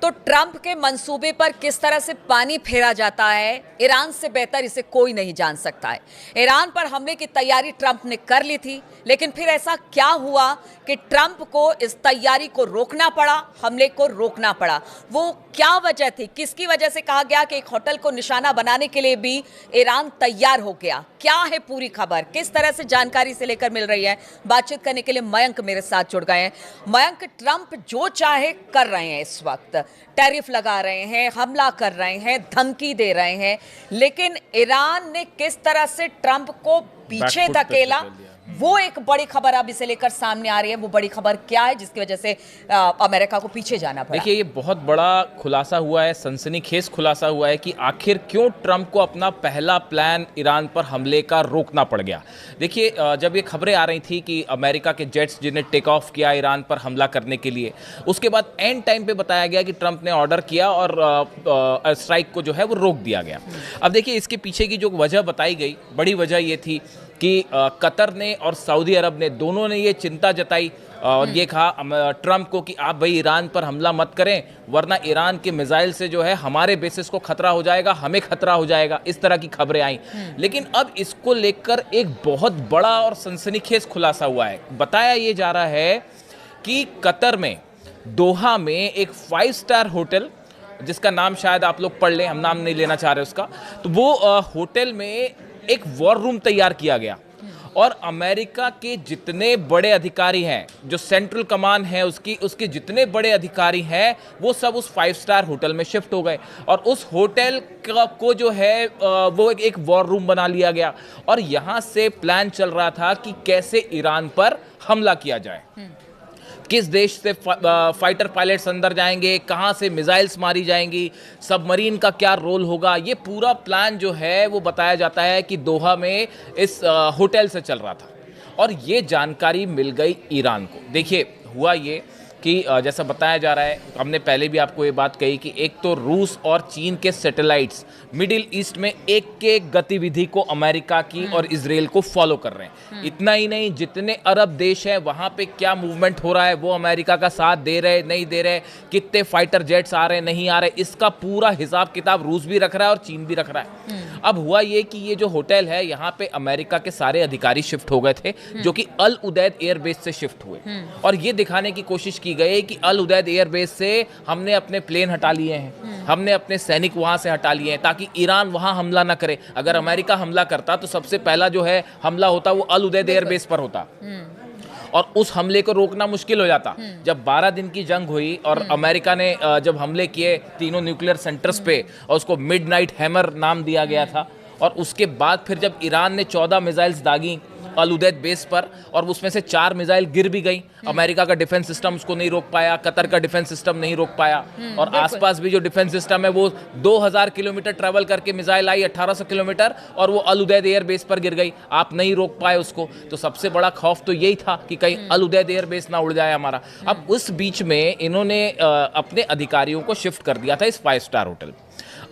तो ट्रंप के मंसूबे पर किस तरह से पानी फेरा जाता है, ईरान से बेहतर इसे कोई नहीं जान सकता है। ईरान पर हमले की तैयारी ट्रंप ने कर ली थी, लेकिन फिर ऐसा क्या हुआ कि ट्रंप को इस तैयारी को रोकना पड़ा, हमले को रोकना पड़ा। वो क्या वजह थी, किसकी वजह से कहा गया कि एक होटल को निशाना बनाने के लिए भी ईरान तैयार हो गया? क्या है पूरी खबर, किस तरह से जानकारी से लेकर मिल रही है? बातचीत करने के लिए मयंक मेरे साथ जुड़ गए हैं। मयंक, ट्रंप जो चाहे कर रहे हैं, इस वक्त टैरिफ लगा रहे हैं, हमला कर रहे हैं, धमकी दे रहे हैं, लेकिन ईरान ने किस तरह से ट्रंप को पीछे धकेला, वो एक बड़ी खबर अब इसे लेकर सामने आ रही है। वो बड़ी खबर क्या है जिसकी वजह से अमेरिका को पीछे जाना पड़ा? देखिए, ये बहुत बड़ा खुलासा हुआ है, सनसनीखेज खुलासा हुआ है कि आखिर क्यों ट्रंप को अपना पहला प्लान ईरान पर हमले का रोकना पड़ गया। देखिए, जब ये खबरें आ रही थी कि अमेरिका के जेट्स जिन्हें टेक ऑफ किया ईरान पर हमला करने के लिए, उसके बाद एंड टाइम पे बताया गया कि ट्रंप ने ऑर्डर किया और स्ट्राइक को जो है वो रोक दिया गया। अब देखिए, इसके पीछे की जो वजह बताई गई, बड़ी वजह ये थी कि कतर ने और सऊदी अरब ने, दोनों ने ये चिंता जताई और ये कहा ट्रंप को कि आप भाई ईरान पर हमला मत करें, वरना ईरान के मिसाइल से जो है हमारे बेसिस को खतरा हो जाएगा, हमें खतरा हो जाएगा। इस तरह की खबरें आई। लेकिन अब इसको लेकर एक बहुत बड़ा और सनसनीखेज खुलासा हुआ है। बताया ये जा रहा है कि कतर में, दोहा में एक 5 स्टार होटल, जिसका नाम शायद आप लोग पढ़ लें, हम नाम नहीं लेना चाह रहे उसका, तो वो होटल में एक वॉर रूम तैयार किया गया और अमेरिका के जितने बड़े अधिकारी हैं, जो सेंट्रल कमान है उसके जितने बड़े अधिकारी हैं, वो सब उस 5 स्टार होटल में शिफ्ट हो गए और उस होटल को जो है वो एक वॉर रूम बना लिया गया। और यहाँ से प्लान चल रहा था कि कैसे ईरान पर हमला किया जाए, किस देश से फाइटर पायलट्स अंदर जाएंगे, कहाँ से मिसाइल्स मारी जाएंगी, सबमरीन का क्या रोल होगा। ये पूरा प्लान जो है वो बताया जाता है कि दोहा में इस होटल से चल रहा था और ये जानकारी मिल गई ईरान को। देखिए, हुआ ये कि जैसा बताया जा रहा है, हमने पहले भी आपको ये बात कही कि एक तो रूस और चीन के सैटेलाइट्स मिडिल ईस्ट में एक एक गतिविधि को अमेरिका की और इजराइल को फॉलो कर रहे हैं। इतना ही नहीं, जितने अरब देश हैं वहाँ पे क्या मूवमेंट हो रहा है, वो अमेरिका का साथ दे रहे नहीं दे रहे, कितने फाइटर जेट्स आ रहे नहीं आ रहे, इसका पूरा हिसाब किताब रूस भी रख रहा है और चीन भी रख रहा है। अब हुआ ये कि ये जो होटल है, यहाँ पे अमेरिका के सारे अधिकारी शिफ्ट हो गए थे, जो कि अल उदैद एयरबेस से शिफ्ट हुए और ये दिखाने की कोशिश की गई कि अल उदैद एयरबेस से हमने अपने प्लेन हटा लिए हैं, हमने अपने सैनिक वहां से हटा लिए हैं ताकि ईरान वहां हमला ना करे। अगर अमेरिका हमला करता तो सबसे पहला जो है हमला होता वो अल उदैद एयरबेस पर होता और उस हमले को रोकना मुश्किल हो जाता। जब 12 दिन की जंग हुई और अमेरिका ने जब हमले किए तीनों न्यूक्लियर सेंटर्स पे, और उसको मिडनाइट हैमर नाम दिया गया था, और उसके बाद फिर जब ईरान ने 14 मिसाइल्स दागी अल उदैद बेस पर और उसमें से 4 मिसाइल गिर भी गई, अमेरिका का डिफेंस सिस्टम उसको नहीं रोक पाया, कतर का डिफेंस सिस्टम नहीं रोक पाया, और आसपास भी जो डिफेंस सिस्टम है वो 2000 किलोमीटर ट्रैवल करके मिसाइल आई 1800 किलोमीटर और वो अल उदैद एयर बेस पर गिर गई, आप नहीं रोक पाए उसको। तो सबसे बड़ा खौफ तो यही था कि कहीं अल उदैद एयर बेस ना उड़ जाए हमारा। अब उस बीच में इन्होंने अपने अधिकारियों को शिफ्ट कर दिया था इस 5 स्टार होटल।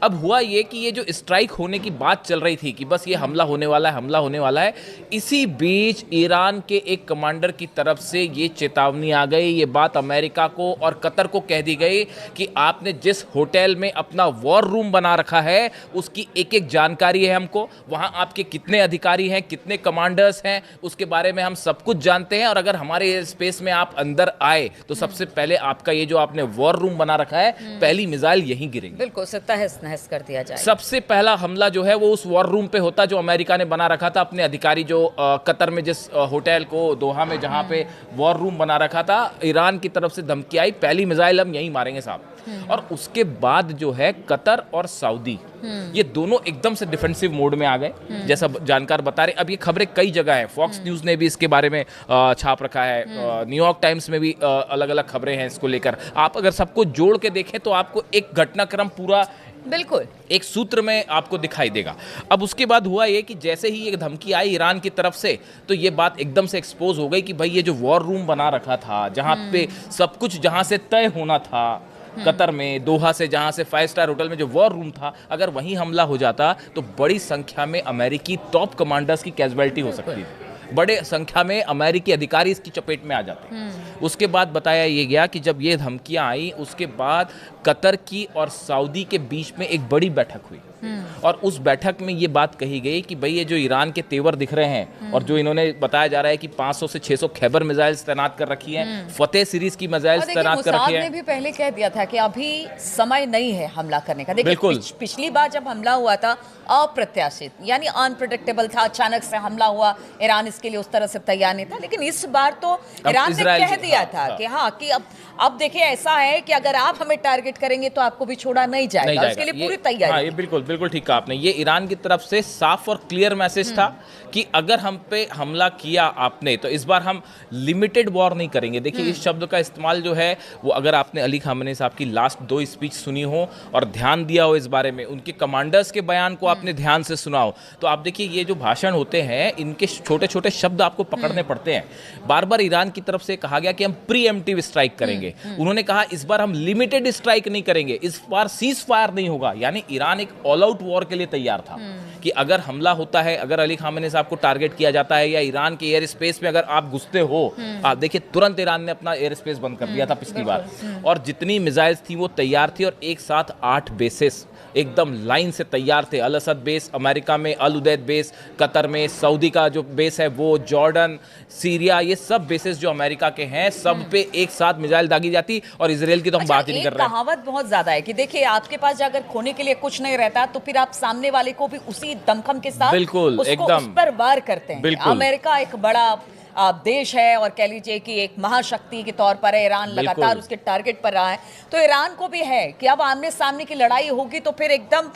अब हुआ ये कि ये जो स्ट्राइक होने की बात चल रही थी कि बस ये हमला होने वाला है, हमला होने वाला है, इसी बीच ईरान के एक कमांडर की तरफ से ये चेतावनी आ गई, ये बात अमेरिका को और कतर को कह दी गई कि आपने जिस होटल में अपना वॉर रूम बना रखा है उसकी एक एक जानकारी है हमको, वहाँ आपके कितने अधिकारी हैं, कितने कमांडर्स हैं, उसके बारे में हम सब कुछ जानते हैं, और अगर हमारे स्पेस में आप अंदर आए तो सबसे पहले आपका ये जो आपने वॉर रूम बना रखा है, पहली मिसाइल यहीं गिरेगी। बिल्कुल तहस कर दिया जाए। सबसे पहला हमला जो है वो उस वॉर रूम पे होता जो अमेरिका ने बना रखा था, अपने अधिकारी जो कतर में जिस होटल को दोहा में जहां पे वॉर रूम बना रखा था, ईरान की तरफ से धमकी आई, पहली मिसाइल हम यहीं मारेंगे साहब। और उसके बाद जो है कतर और सऊदी, ये दोनों एकदम से डिफेंसिव मोड में आ गए, जैसा जानकार बता रहे। अब ये खबरें कई जगह है, फॉक्स न्यूज ने भी इसके बारे में छाप रखा है, न्यूयॉर्क टाइम्स में भी अलग अलग खबरें हैं इसको लेकर। आप अगर सबको जोड़ के देखें तो आपको एक घटनाक्रम पूरा बिल्कुल एक सूत्र में आपको दिखाई देगा। अब उसके बाद हुआ ये कि जैसे ही ये धमकी आई ईरान की तरफ से, तो ये बात एकदम से एक्सपोज हो गई कि भाई ये जो वॉर रूम बना रखा था, जहां पे सब कुछ जहां से तय होना था, कतर में दोहा से, जहां से 5 स्टार होटल में जो वॉर रूम था, अगर वहीं हमला हो जाता तो बड़ी संख्या में अमेरिकी टॉप कमांडर्स की कैजुअलिटी हो सकती थी, बड़े संख्या में अमेरिकी अधिकारी इसकी चपेट में आ जाते। उसके बाद बताया ये गया कि जब ये धमकियां आई उसके बाद कतर की और सऊदी के बीच में एक बड़ी बैठक हुई और उस बैठक में ये बात कही गई कि भाई ये जो ईरान के तेवर दिख रहे हैं और जो इन्होंने बताया जा रहा है कि 500 से 600 खैबर मिसाइल्स तैनात कर रखी हैं, फतेह सीरीज की मिसाइल्स तैनात कर रखी हैं। ने भी पहले कह दिया था कि अभी समय नहीं है हमला करने का। देखिए पिछली बार जब हमला हुआ था अप्रत्याशित यानी अनप्रेडिक्टेबल था, अचानक से हमला हुआ, ईरान इसके लिए उस तरह से तैयार नहीं था। लेकिन इस बार तो ईरान ने कह दिया था कि हाँ कि अब देखिए ऐसा है कि अगर आप हमें टारगेट करेंगे तो आपको भी छोड़ा नहीं जाएगा, उसके लिए पूरी तैयारी। हाँ, ये बिल्कुल ठीक कहा आपने। ये ईरान की तरफ से साफ और क्लियर मैसेज था कि अगर हम पे हमला किया आपने तो इस बार हम लिमिटेड वॉर नहीं करेंगे। देखिए इस शब्द का इस्तेमाल जो है वो अगर आपने अली खामेनी साहब की लास्ट 2 स्पीच सुनी हो और ध्यान दिया हो इस बारे में, उनके कमांडर्स के बयान को आपने ध्यान से सुना हो, तो आप देखिए ये जो भाषण होते हैं इनके छोटे छोटे शब्द आपको पकड़ने पड़ते हैं। बार बार ईरान की तरफ से कहा गया कि हम प्रीएम्प्टिव स्ट्राइक करेंगे। उन्होंने कहा इस बार हम लिमिटेड स्ट्राइक नहीं करेंगे, इस बार सीज फायर नहीं होगा। यानी ईरान एक ऑल आउट वॉर के लिए तैयार था कि अगर हमला होता है, अगर अली खामेनी साहब को टारगेट किया जाता है या ईरान के एयर स्पेस में अगर आप घुसते हो, आप देखिए तुरंत ईरान ने अपना एयर स्पेस बंद कर दिया था पिछली बार, और जितनी मिसाइल्स थी वो तैयार थी और एक साथ 8 बेसेस एकदम लाइन से तैयार थे। अल असद बेस अमेरिका में, अल उदैद बेस कतर में, सऊदी का जो बेस है वो, जॉर्डन, सीरिया, ये सब बेसेस जो अमेरिका के हैं सब पे एक साथ मिसाइल दागी जाती। और इसराइल की तो हम बात ही नहीं कर रहे हैं। कहावत बहुत ज्यादा है कि देखिए आपके पास अगर खोने के लिए कुछ नहीं रहता तो फिर आप सामने वाले को भी उसी दमखम के साथ बिल्कुल एकदम उस पर वार करते हैं। अमेरिका एक बड़ा देश है और कह लीजिए कि एक महाशक्ति के तौर पर है, ईरान लगातार उसके टारगेट पर रहा है, तो ईरान को भी है कि अब आमने सामने की लड़ाई होगी तो फिर एकदम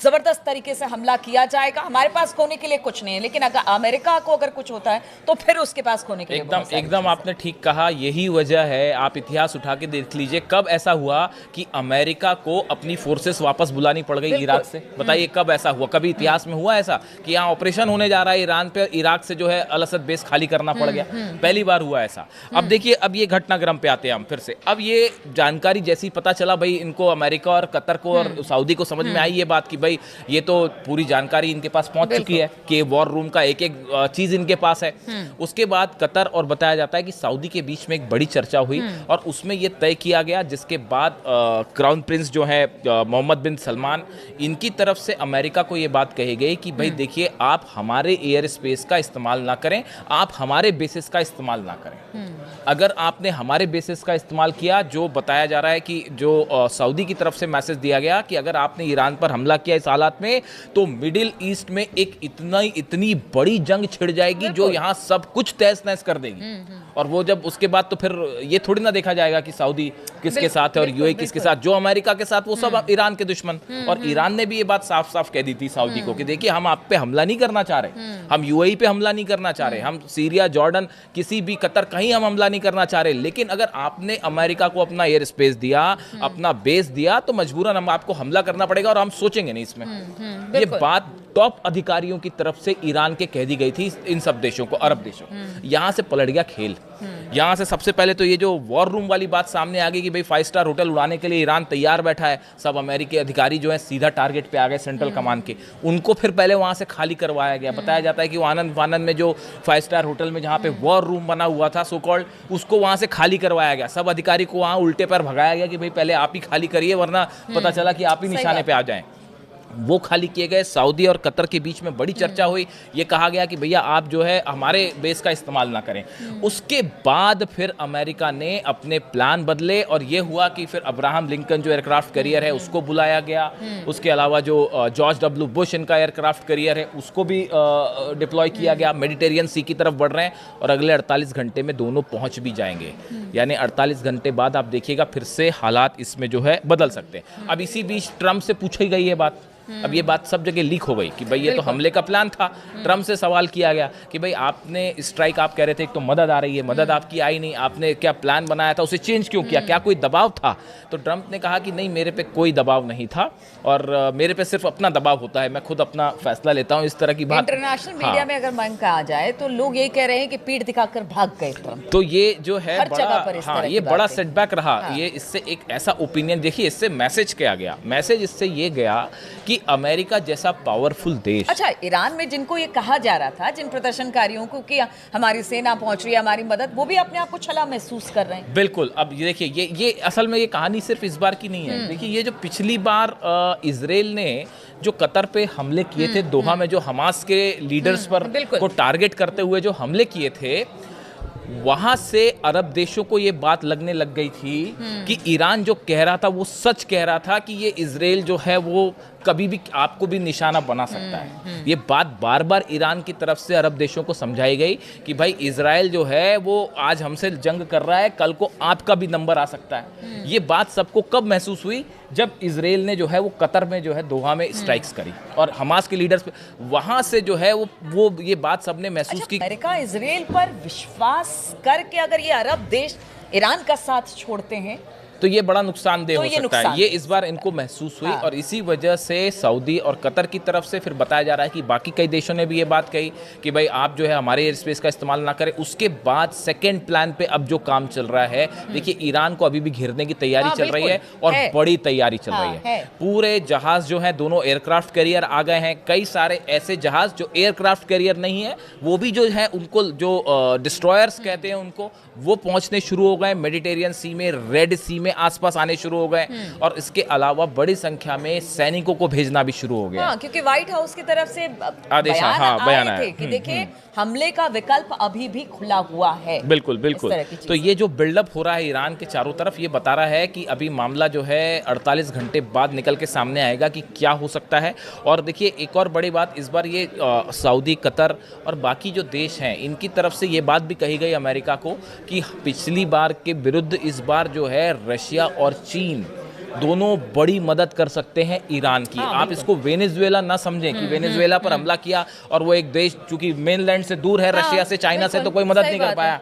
जबरदस्त तरीके से हमला किया जाएगा। हमारे पास खोने के लिए कुछ नहीं है, लेकिन अगर अमेरिका को अगर कुछ होता है तो फिर उसके पास खोने के लिए एकदम आपने ठीक कहा। यही वजह है, आप इतिहास उठा के देख लीजिए कब ऐसा हुआ कि अमेरिका को अपनी फोर्सेस वापस बुलानी पड़ गई इराक से। बताइए कब ऐसा हुआ? कभी इतिहास में हुआ ऐसा कि यहाँ ऑपरेशन होने जा रहा है ईरान पे, इराक से जो है अल असद बेस खाली करना पड़ गया? पहली बार हुआ ऐसा। अब देखिए अब ये घटनाक्रम पे आते हैं हम फिर से। अब ये जानकारी जैसी पता चला भाई इनको, अमेरिका और कतर को और सऊदी को समझ में आई ये बात कि भाई ये तो पूरी जानकारी इनके पास पहुंच चुकी है कि वॉर रूम का एक एक चीज इनके पास है। उसके बाद कतर और बताया जाता है कि सऊदी के बीच में एक बड़ी चर्चा हुई और उसमें ये तय किया गया, जिसके बाद क्राउन प्रिंस जो है मोहम्मद बिन सलमान, इनकी तरफ से अमेरिका को ये बात कही गई कि भाई देखिए आप हमारे एयर स्पेस का इस्तेमाल ना करें, आप हमारे बेसिस का इस्तेमाल ना करें। अगर आपने हमारे बेसिस का इस्तेमाल किया, जो बताया जा रहा है कि जो सऊदी की तरफ से मैसेज दिया गया कि अगर आपने ईरान पर हमला किया इस हालात में तो मिडिल ईस्ट में एक इतनी बड़ी जंग छिड़ जाएगी जो यहाँ सब कुछ तहस नहस कर देगी। और वो जब उसके बाद तो फिर ये थोड़ी ना देखा जाएगा कि सऊदी किसके साथ है और यूएई किसके साथ, जो अमेरिका के साथ वो सब ईरान के दुश्मन। और ईरान ने भी ये बात साफ साफ कह दी थी सऊदी को कि देखिए हम आप पे हमला नहीं करना चाह रहे, हम यूएई पे हमला नहीं करना चाह रहे, हम सीरिया, जॉर्डन, किसी भी, कतर, कहीं हम हमला नहीं करना चाह रहे, लेकिन अगर आपने अमेरिका को अपना एयर स्पेस दिया, अपना बेस दिया, तो मजबूरन हम आपको हमला करना पड़ेगा और हम सोचेंगे नहीं इसमें। ये बात टॉप अधिकारियों की तरफ से ईरान के कह दी गई थी इन सब देशों को, अरब देशों। यहां से पलट गया खेल। यहां से सबसे पहले तो ये जो वॉर रूम वाली बात सामने आ गई कि भाई 5 स्टार होटल उड़ाने के लिए ईरान तैयार बैठा है, सब अमेरिकी अधिकारी जो है सीधा टारगेट पे आ गए सेंट्रल कमांड के, उनको फिर पहले वहां से खाली करवाया गया। बताया जाता है कि वो आनंद में जो 5 स्टार होटल में जहां पे वॉर रूम बना हुआ था सो कॉल्ड, उसको वहां से खाली करवाया गया। सब अधिकारी को वहां उल्टे पर भगाया गया कि भाई पहले आप ही खाली करिए वरना पता चला कि आप ही निशाने पे आ जाएं। वो खाली किए गए। सऊदी और कतर के बीच में बड़ी चर्चा हुई, ये कहा गया कि भैया आप जो है हमारे बेस का इस्तेमाल ना करें। उसके बाद फिर अमेरिका ने अपने प्लान बदले और ये हुआ कि फिर अब्राहम लिंकन जो एयरक्राफ्ट कैरियर है उसको बुलाया गया। उसके अलावा जो जॉर्ज डब्ल्यू बुश इनका एयरक्राफ्ट कैरियर है उसको भी डिप्लॉय किया गया। मेडिटेरियन सी की तरफ बढ़ रहे हैं और अगले 48 घंटे में दोनों पहुंच भी जाएंगे। यानी 48 घंटे बाद आप देखिएगा फिर से हालात इसमें जो है बदल सकते हैं। अब इसी बीच ट्रंप से पूछी गई ये बात, अब ये बात सब जगह लीक हो गई कि भाई ये तो हमले का प्लान था। ट्रंप से सवाल किया गया कि भाई आपने स्ट्राइक, आप कह रहे थे एक तो मदद आ रही है, मदद आपकी आई नहीं, आपने क्या प्लान बनाया था उसे चेंज क्यों किया, क्या कोई दबाव था? तो ट्रंप ने कहा कि नहीं, मेरे पे कोई दबाव नहीं था और मेरे पे सिर्फ अपना दबाव होता है, मैं खुद अपना फैसला लेता हूँ। इस तरह की बात इंटरनेशनल मीडिया में अगर मांग कहा जाए तो लोग ये कह रहे हैं कि पीठ दिखाकर भाग गए ट्रंप। तो ये जो है बड़ा, ये बड़ा सेटबैक रहा। ये इससे एक ऐसा ओपिनियन, देखिए इससे मैसेज क्या गया, मैसेज इससे ये गया कि कि अमेरिका जैसा पावरफुल देश। अच्छा, ईरान में जिनको ये कहा जा रहा था, जिन प्रदर्शनकारियों को कि हमारी सेना पहुंच रही है, हमारी मदद, वो भी अपने आप को छला महसूस कर रहे हैं। बिल्कुल। अब ये देखिए, ये असल में ये कहानी सिर्फ इस बार की नहीं है। देखिए, ये जो पिछली बार इजराइल ने जो कतर पे हमले किए थे, दोहा में जो हमास के लीडर्स पर को टारगेट करते हुए जो हमले किए थे, वहां से अरब देशों को ये बात लगने लग गई थी कि ईरान जो कह रहा था वो सच कह रहा था, कि ये इजराइल जो है वो कभी भी आपको भी निशाना बना सकता है। ये बात बार बार ईरान की तरफ से अरब देशों को समझाई गई कि भाई इजराइल जो है वो आज हमसे जंग कर रहा है, कल को आपका भी नंबर आ सकता है। ये बात सबको कब महसूस हुई? जब इजराइल ने जो है वो कतर में जो है दोहा में स्ट्राइक्स करी और हमास के लीडर्स पे, वहां से जो है वो ये बात सबने महसूस की। अमेरिका इजराइल पर विश्वास करके अगर ये अरब देश ईरान का साथ छोड़ते हैं तो ये बड़ा नुकसानदेह हो सकता है। ये इस बार इनको महसूस हुई। हाँ। और इसी वजह से सऊदी और कतर की तरफ से फिर बताया जा रहा है कि बाकी कई देशों ने भी ये बात कही कि भाई आप जो है हमारे एयर स्पेस का इस्तेमाल ना करें। उसके बाद सेकेंड प्लान पे अब जो काम चल रहा है, देखिए ईरान को अभी भी घेरने की तैयारी चल रही है और बड़ी तैयारी चल रही है। पूरे जहाज जो है, दोनों एयरक्राफ्ट कैरियर आ गए हैं। कई सारे ऐसे जहाज जो एयरक्राफ्ट कैरियर नहीं है, वो भी जो है उनको जो डिस्ट्रॉयर्स कहते हैं उनको, वो पहुंचने शुरू हो गए मेडिटेरियन सी में, रेड सी में आसपास आने शुरू हो गए। और इसके अलावा बड़ी संख्या में सैनिकों को भेजना भी शुरू हो गया। हाँ, क्योंकि व्हाइट हाउस की तरफ से आदेश बयान आए थे कि देखिए हमले का विकल्प अभी भी खुला हुआ है। बिल्कुल बिल्कुल। तो ये जो बिल्डअप हो रहा है ईरान के चारों तरफ, ये बता रहा है कि अभी मामला जो है 48 घंटे बाद निकल के सामने आएगा कि क्या हो सकता है। और देखिए एक और बड़ी बात, इस बार ये सऊदी, कतर और बाकी जो देश हैं, इनकी तरफ से ये बात भी कही गई अमेरिका को कि पिछली बार के विरुद्ध इस बार जो है रशिया और चीन दोनों बड़ी मदद कर सकते हैं ईरान की। आप इसको वेनेजुएला ना समझें कि वेनेजुएला पर हमला किया और वो एक देश चूंकि मेनलैंड से दूर है, रशिया से, चाइना से, तो कोई मदद नहीं कर पाया।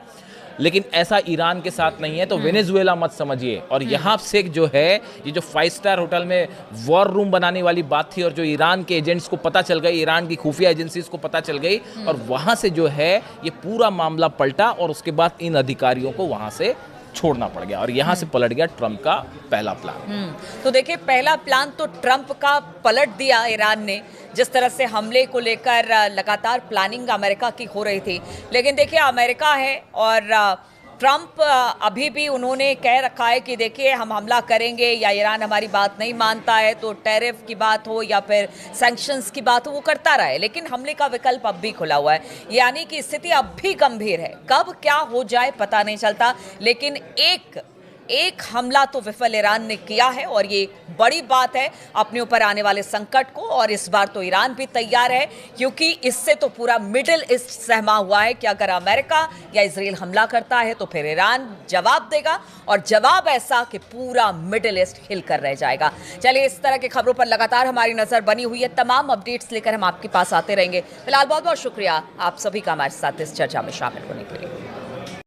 लेकिन ऐसा ईरान के साथ नहीं है, तो वेनेजुएला मत समझिए। और यहाँ से जो है ये जो 5 स्टार होटल में वॉर रूम बनाने वाली बात थी और जो ईरान के एजेंट्स को पता चल गई, ईरान की खुफिया एजेंसीज को पता चल गई, और वहाँ से जो है ये पूरा मामला पलटा और उसके बाद इन अधिकारियों को वहाँ से छोड़ना पड़ गया और यहाँ से पलट गया ट्रंप का पहला प्लान। तो देखिए पहला प्लान तो ट्रंप का पलट दिया ईरान ने, जिस तरह से हमले को लेकर लगातार प्लानिंग अमेरिका की हो रही थी। लेकिन देखिए अमेरिका है और ट्रंप अभी भी उन्होंने कह रखा है कि देखिए हम हमला करेंगे या ईरान हमारी बात नहीं मानता है तो टैरिफ की बात हो या फिर सैंक्शंस की बात हो, वो करता रहे। लेकिन हमले का विकल्प अब भी खुला हुआ है, यानी कि स्थिति अब भी गंभीर है। कब क्या हो जाए पता नहीं चलता, लेकिन एक हमला तो विफल ईरान ने किया है और ये बड़ी बात है अपने ऊपर आने वाले संकट को। और इस बार तो ईरान भी तैयार है, क्योंकि इससे तो पूरा मिडिल ईस्ट सहमा हुआ है कि अगर अमेरिका या इजराइल हमला करता है तो फिर ईरान जवाब देगा, और जवाब ऐसा कि पूरा मिडिल ईस्ट हिल कर रह जाएगा। चलिए, इस तरह की खबरों पर लगातार हमारी नजर बनी हुई है। तमाम अपडेट्स लेकर हम आपके पास आते रहेंगे। फिलहाल बहुत बहुत शुक्रिया आप सभी का हमारे साथ इस चर्चा में शामिल होने के लिए।